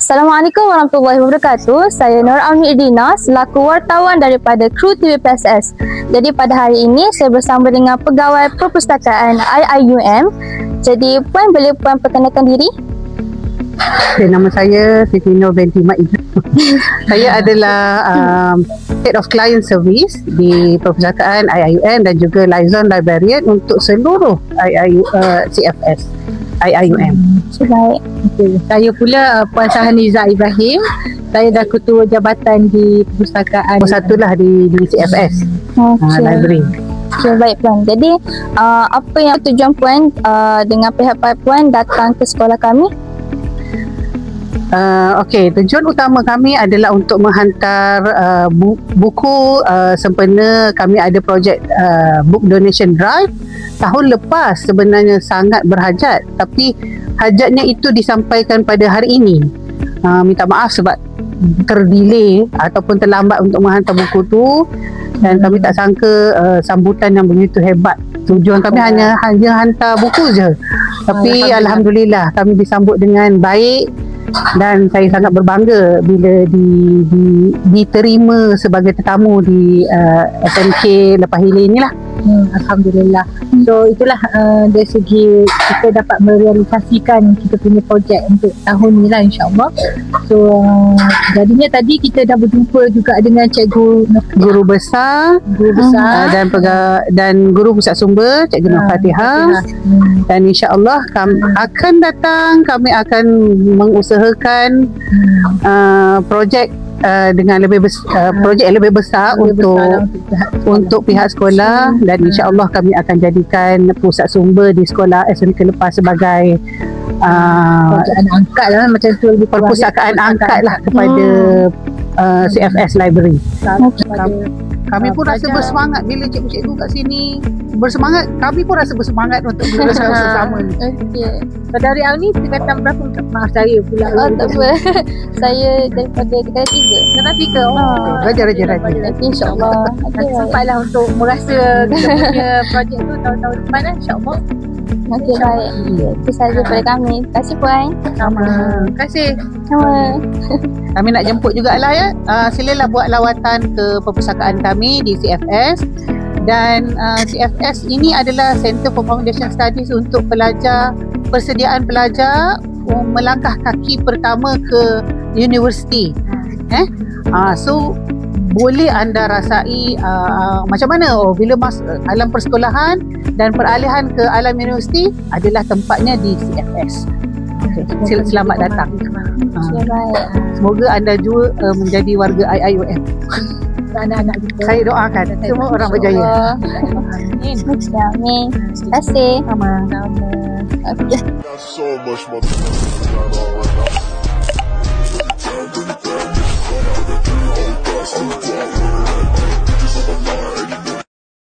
Assalamualaikum warahmatullahi wabarakatuh. Saya Nur Auni Idina selaku wartawan daripada kru TVPSS. Jadi pada hari ini saya bersama dengan pegawai perpustakaan IIUM. Jadi Puan boleh Puan perkenalkan diri? Okay, nama saya Siti Nur binti Mak Idris. Saya adalah Head of Client Service di perpustakaan IIUM dan juga Liaison Librarian untuk seluruh CFS IIUM. Baik. Okay. Saya pula Puan Sahaniza Ibrahim. Saya dah ketua jabatan di perpustakaan. Satulah di CFS Library. Okay, baik Puan. Jadi apa yang tujuan Puan dengan pihak Puan datang ke sekolah kami? Okey, tujuan utama kami adalah untuk menghantar buku sempena kami ada projek book donation drive. Tahun lepas sebenarnya sangat berhajat, tapi hajatnya itu disampaikan pada hari ini. Minta maaf sebab terdelay ataupun terlambat untuk menghantar buku tu, dan kami tak sangka sambutan yang begitu hebat. Tujuan kami hanya hantar buku je, tapi Alhamdulillah kami disambut dengan baik. Dan saya sangat berbangga bila diterima sebagai tetamu di SMK Lepahili inilah. Alhamdulillah. So itulah dari segi kita dapat merealisasikan kita punya projek untuk tahun ni lah, insyaAllah. So jadinya tadi kita dah berjumpa juga dengan guru besar dan guru pusat sumber Cikgu Nur Fatihah. Dan insyaAllah akan datang kami akan mengusahakan projek dengan projek yang lebih besar untuk pihak sekolah, dan insya-Allah kami akan jadikan pusat sumber di sekolah SMK Lepas sebagai angkat lah, macam tu lebih perpustakaan angkat lah kepada CFS Library. Kami pun rasa bersemangat bila cikgu-cikgu kat sini bersemangat, kami pun rasa bersemangat untuk berusaha bersama ni. Okey. Saudari Auni tingkatan berapa? Maaf saya pula. Tak apa. Saya daripada tingkatan 3. Tingkatan 3. Rajin. InsyaAllah. Sempatlah untuk merasa kita punya projek tu tahun-tahun depan lah, insyaAllah. Okey, baik. Itu saja daripada kami. Terima kasih Puan. Sama. Terima kasih. Sama. Kami nak jemput jugalah ya. Silalah buat lawatan ke perpustakaan kami di CFS. Dan CFS ini adalah Center for Foundation Studies untuk persediaan pelajar melangkah kaki pertama ke universiti. So boleh anda rasai macam mana bila alam persekolahan dan peralihan ke alam universiti adalah tempatnya di CFS. Selamat datang. Semoga anda juga menjadi warga IIUM. Anak-anak kita. Saya doakan semua orang berjaya. Amin. Terima kasih. Sama. Okay.